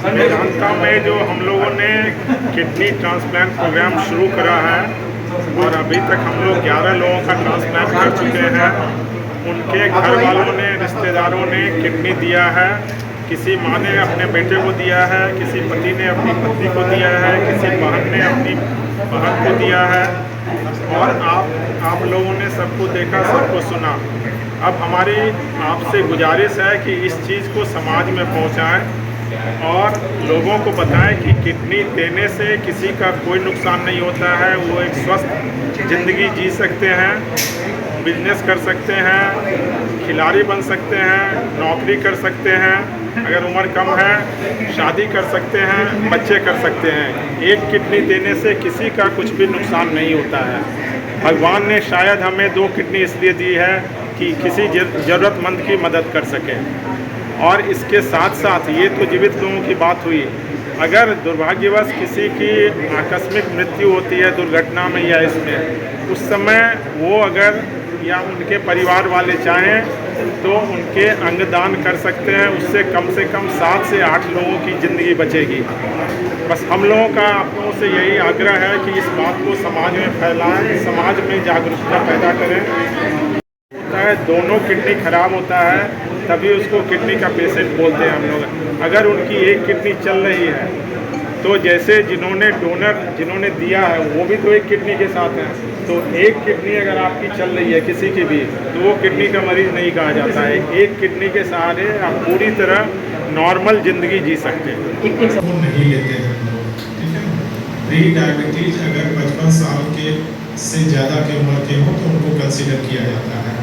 वेदांता में जो हम लोगों ने किडनी ट्रांसप्लांट प्रोग्राम शुरू करा है और अभी तक हम लोग 11 लोगों का ट्रांसप्लांट कर चुके हैं। उनके घर वालों ने, रिश्तेदारों ने किडनी दिया है। किसी माँ ने अपने बेटे को दिया है, किसी पति ने अपनी पत्नी को दिया है, किसी बहन ने अपनी बहन को दिया है। और आप लोगों ने सबको देखा, सबको सुना। अब हमारी आपसे गुजारिश है कि इस चीज़ को समाज में पहुंचाएं और लोगों को बताएं कि किडनी देने से किसी का कोई नुकसान नहीं होता है। वो एक स्वस्थ ज़िंदगी जी सकते हैं, बिजनेस कर सकते हैं, खिलाड़ी बन सकते हैं, नौकरी कर सकते हैं, अगर उम्र कम है शादी कर सकते हैं, बच्चे कर सकते हैं। एक किडनी देने से किसी का कुछ भी नुकसान नहीं होता है। भगवान ने शायद हमें 2 किडनी इसलिए दी है कि किसी ज़रूरतमंद की मदद कर सकें। और इसके साथ साथ ये तो जीवित लोगों की बात हुई, अगर दुर्भाग्यवश किसी की आकस्मिक मृत्यु होती है दुर्घटना में या इसमें, उस समय वो अगर या उनके परिवार वाले चाहें तो उनके अंगदान कर सकते हैं। उससे कम 7 से 8 लोगों की ज़िंदगी बचेगी। बस हम लोगों का आप लोगों से यही आग्रह है कि इस बात को समाज में फैलाएं, समाज में जागरूकता पैदा करें। होता है दोनों किडनी खराब होता है तभी उसको किडनी का पेशेंट बोलते हैं हम लोग। अगर उनकी एक किडनी चल रही है तो जैसे जिन्होंने दिया है वो भी तो एक किडनी के साथ हैं, तो एक किडनी अगर आपकी चल रही है किसी की भी तो वो किडनी का मरीज नहीं कहा जाता है। एक किडनी के सहारे आप पूरी तरह नॉर्मल ज़िंदगी जी सकते हैं। नहीं लेते हैं ठीक है। प्री डायबिटीज अगर 55 साल के से ज़्यादा की उम्र के हो तो उनको कंसीडर किया जाता है।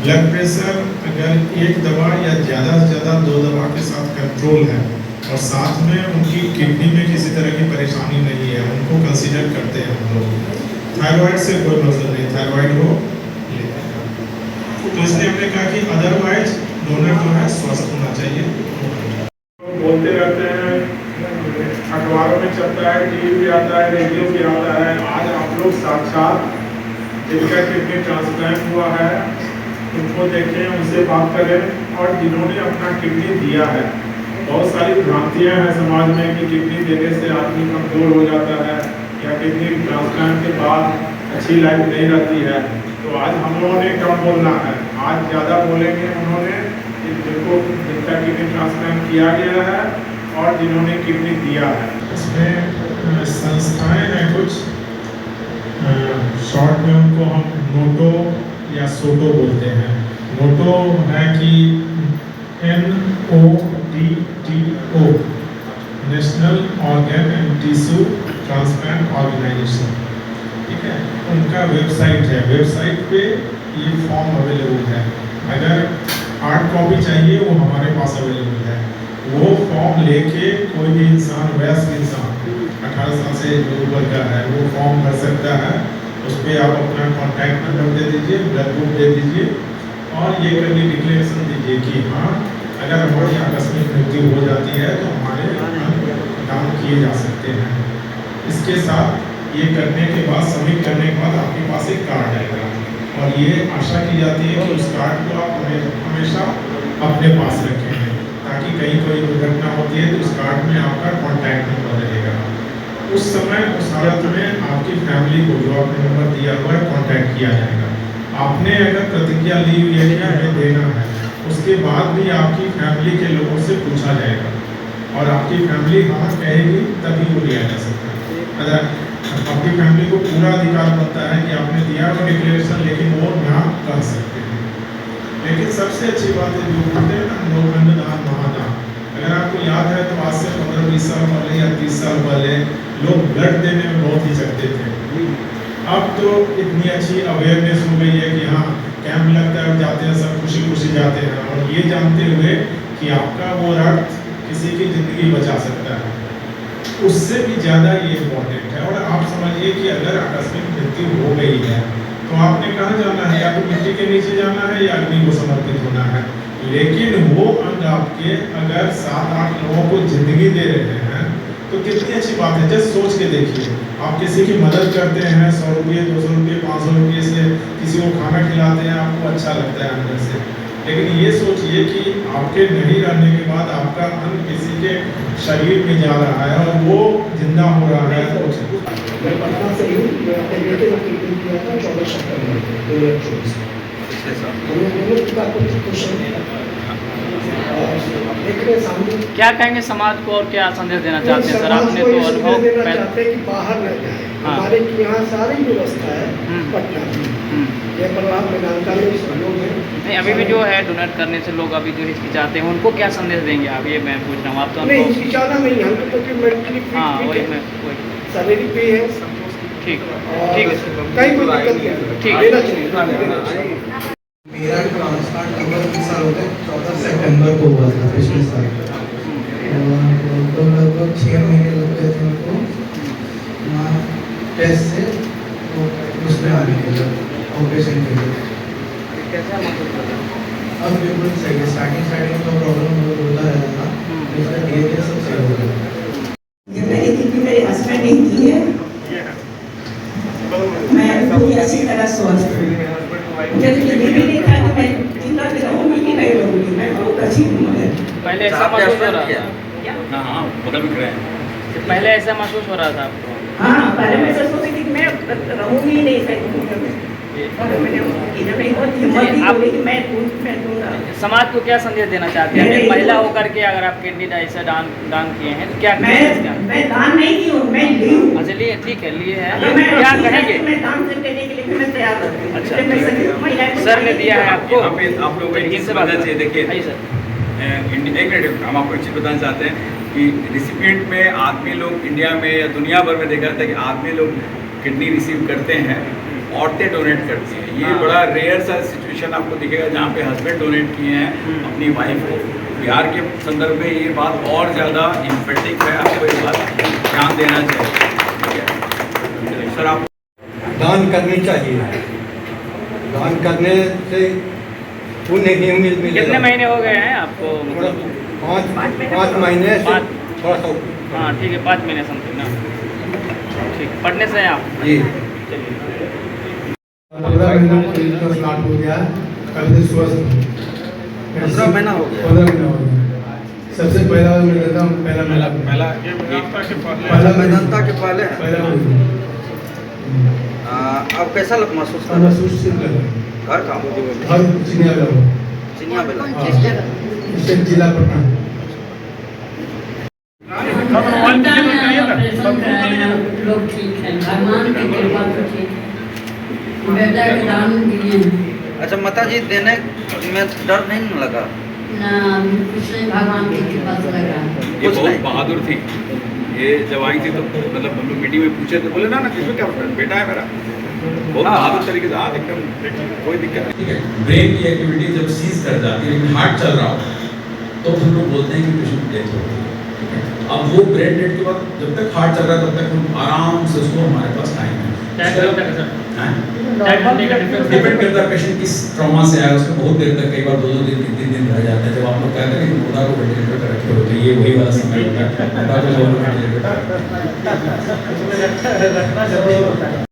ब्लड प्रेशर अगर एक दवा या ज़्यादा से ज़्यादा 2 दवा के साथ कंट्रोल है और साथ में उनकी किडनी में किसी तरह की परेशानी नहीं है, उनको कंसीडर करते हैं हम लोग। थायराइड से कोई मतलब नहीं, थायराइड हो तो इसलिए हमने कहा कि अदरवाइज डोनर जो है स्वस्थ होना चाहिए। बोलते रहते हैं, अखबारों में चलता है, टीवी भी आता है, रेडियो भी आता है। आज आप लोग साक्षात जिनका किडनी ट्रांसप्लांट हुआ है उनको देखें, उनसे बात करें। और जिन्होंने अपना किडनी दिया है, बहुत सारी भ्रांतियाँ हैं समाज में कि किडनी देने से आदमी कमज़ोर हो जाता है या किडनी ट्रांसप्लांट के बाद अच्छी लाइफ नहीं रहती है। तो आज हम लोगों ने कम बोलना है, आज ज़्यादा बोलेंगे उन्होंने जिनका किडनी ट्रांसप्लांट किया गया है और जिन्होंने किडनी दिया है। इसमें संस्थाएं हैं कुछ, शॉर्ट में उनको हम नोटो या सोटो बोलते हैं। नोटो है कि NOTTO, national organ and tissue transplant organisation, ठीक है। उनका वेबसाइट है, वेबसाइट पे ये फॉर्म अवेलेबल है। अगर हार्ड कॉपी चाहिए वो हमारे पास अवेलेबल है। वो फॉर्म लेके कोई भी इंसान, वयस्क इंसान 18 साल से ऊपर का है, वो फॉर्म भर सकता है। उस पर आप अपना कॉन्टैक्ट नंबर दे दीजिए, ब्लड ग्रुप दे दीजिए और ये करके डिक्लेरेशन दीजिए कि हाँ अगर हमारी आकस्मिक मृत्यु हो जाती है तो हमारे दान किए जा सकते हैं। इसके साथ ये करने के बाद, सबमिट करने के बाद आपके पास एक कार्ड आएगा और ये आशा की जाती है कि उस कार्ड को आप हमेशा अपने पास रखें ताकि कहीं कोई दुर्घटना होती है तो उस कार्ड में आपका कॉन्टैक्ट नंबर रहेगा। उस समय उस हालत में आपकी फैमिली को जो आपने नंबर दिया हुआ है कॉन्टैक्ट किया जाएगा। आपने अगर प्रतिज्ञा ली हुई है कि हमें देना है, उसके बाद भी आपकी फैमिली के लोगों से पूछा जाएगा और आपकी फैमिली हाँ कहेगी तभी वो लिया जा सकता है। अगर आपकी फैमिली को पूरा अधिकार बनता है कि आपने दिया हुआ डिक्लेरेशन, लेकिन वो ना कर सकते हैं। लेकिन सबसे अच्छी बात है जो बोलते हैं ना, लोखंड दान महादान। अगर आपको याद है तो आज से 15-20 साल पहले या 30 साल पहले लोग ब्लड देने में बहुत हिचकते थे। अब तो इतनी अच्छी अवेयरनेस हो गई है कि हाँ कैंप लगता है, जाते हैं, सब खुशी खुशी जाते हैं और ये जानते हुए कि आपका वो रक्त किसी की ज़िंदगी बचा सकता है। उससे भी ज़्यादा ये इम्पोर्टेंट है। और आप समझिए कि अगर आकस्मिक मृत्यु हो गई है तो आपने कहाँ जाना है, या तो मिट्टी के नीचे जाना है या अग्नि को समर्पित होना है। लेकिन वो अंग आपके अगर 7-8 लोगों को ज़िंदगी दे रहे हैं तो कितनी अच्छी बात है। जस्ट सोच के देखिए, आप किसी की मदद करते हैं, 100 रुपये 200 रुपये 500 रुपये से किसी को खाना खिलाते हैं, आपको अच्छा लगता है अंदर से। लेकिन ये सोचिए कि आपके नहीं रहने के बाद आपका अन्न किसी के शरीर में जा रहा है और वो जिंदा हो रहा है। मैं पटना से हूँ, मैं अपने बेटे को ट्रीटमेंट किया था 14 सितंबर 2024 में। हमने दोनों का कुछ क्वेश्चन देखने सामने क्या कहेंगे समाज को और क्या संदेश देना चाहते हैं सर? आपने तो अनुभव देना चाहते हैं कि बाहर न जाए। हाँ। हमारे यहाँ सारी व्यवस्था है पटना में। ये प्रभाव में जानकारी लोग हैं। नहीं, अभी भी जो है डोनेट करने से लोग अभी जो हिचकिचाते हैं उनको क्या संदेश देंगे आप? ये मैं पूछ रहा हूँ। आप तो नहीं, अनुभव हिचकिचाना नहीं, हम तो क्योंकि मेंटली हाँ फिट वही है, मैं वही शारीरिक भी है, ठीक और ठीक है कहीं कोई दिक्कत नहीं। ठीक। लेना चाहिए। मेरा ट्रांसप्लांट लगभग 20 साल हो गए। 14 सितंबर को हुआ था पिछले साल। और तो लगभग 6 महीने लग गए थे उनको वहाँ टेस्ट से तो उसमें आने के लिए ऑपरेशन के लिए। अब बिल्कुल सही है। स्टार्टिंग तो प्रॉब्लम होता रहता था, इसका धीरे-धीरे सब सही हो गया। मेरी किडनी मेरे हस्बैंड ने की है। मैं पूरी अच्छी तरह स्वस्थ हूँ। मुझे तो ये भी नहीं था कि मैं जिंदा भी रहूँगी कि नहीं रहूँगी। मैं बहुत अच्छी हूँ। मगर पहले ऐसा महसूस हो रहा था? हाँ बगल में खड़े हैं। पहले ऐसा महसूस हो रहा था आपको? हाँ, पहले मैं सोच सोची थी कि मैं रहूँगी ही नहीं सही। मगर मैंने इधर नहीं बहुत हिम्मत दी बोली कि मैं दूँगा। समाज को क्या संदेश देना चाहते हैं? एक महिला होकर के अगर आप किडनी ऐसा दान किए हैं तो क्या कहेंगे? मैं दान नहीं की हूँ, मैं ली हूँ। अच्छा लिए, ठीक है, लिए हैं, अगर मैं क्या अच्छी तरह से कहेंगे? मैं दान से देने के लिए मैं तैयार हूँ। अच्छा। मैं सभी महिलाएं को सर ने दिया है आपको? यहाँ पे आप लोगों को एक चीज़ बताना चाहिए। देखिए आइए सर। एक मिनट, हम आपको एक चीज़ बताना चाहते हैं कि रिसिपिएंट में आदमी लोग इंडिया में या दुनिया भर में देखा जाता है कि आदमी लोग किडनी रिसीव करते हैं, औरतें डोनेट करती हैं। ये हाँ। बड़ा रेयर सा सिचुएशन आपको दिखेगा जहाँ पे हस्बैंड डोनेट किए हैं अपनी वाइफ को। बिहार के संदर्भ में ये बात और ज़्यादा इम्फेटिक है, आपको ये बात ध्यान देना चाहिए। ठीक है सर, आप दान करनी चाहिए। दान करने से पुण्य ही मिलेगा। कितने महीने हो गए हैं आपको? मतलब 5 महीने से थोड़ा सा। हाँ ठीक है, 5 महीने समथिंग ना। ठीक, पढ़ने से हैं आप? जी। चलिए। 15 महीना का स्टार्ट हो गया। कल से स्वस्थ 15 महीना हो गया। 15 महीना हो गया। सबसे पहला मैं देता हूँ, पहला ये वेदांता के पहले पहला वेदांता के पहले पहला अब कैसा महसूस कर रहे महसूस लगा। घर का हर चिनिया लगा। चिनिया बेला इससे जिला पटना। लोग ठीक है, भगवान की कृपा से ठीक है। बेटा के दान दिए अच्छा माता जी देने में डर नहीं न लगा? ना, कुछ नहीं, भगवान की कृपा से लगा। ये बहुत बहादुर थी। ये जब आई थी तो मतलब हम लोग मीटिंग में पूछे तो बोले ना किसमें क्या बेटा है मेरा। बहुत बहादुर तरीके से हाँ एकदम कोई दिक्कत नहीं। ठीक है। ब्रेन की एक्टिविटी जब सीज कर जाती है लेकिन हार्ट चल रहा हो तो हम लोग बोलते हैं कि पेशेंट की डेथ हो गई है। अब वो ब्रेन डेथ के बाद जब तक हार्ट चल रहा है तब तक हम आराम से उसको, हमारे पास टाइम है। डिपेंड करता है पेशेंट किस ट्रॉमा से आया, उसमें बहुत देर तक, कई बार 2-2 दिन 3-3 दिन रह जाते हैं। जब आप लोग कहते हैं कि मुर्दा को वेंटिलेटर पर रखे होते हैं, ये वही वाला समय होता है। मुर्दा को वेंटिलेटर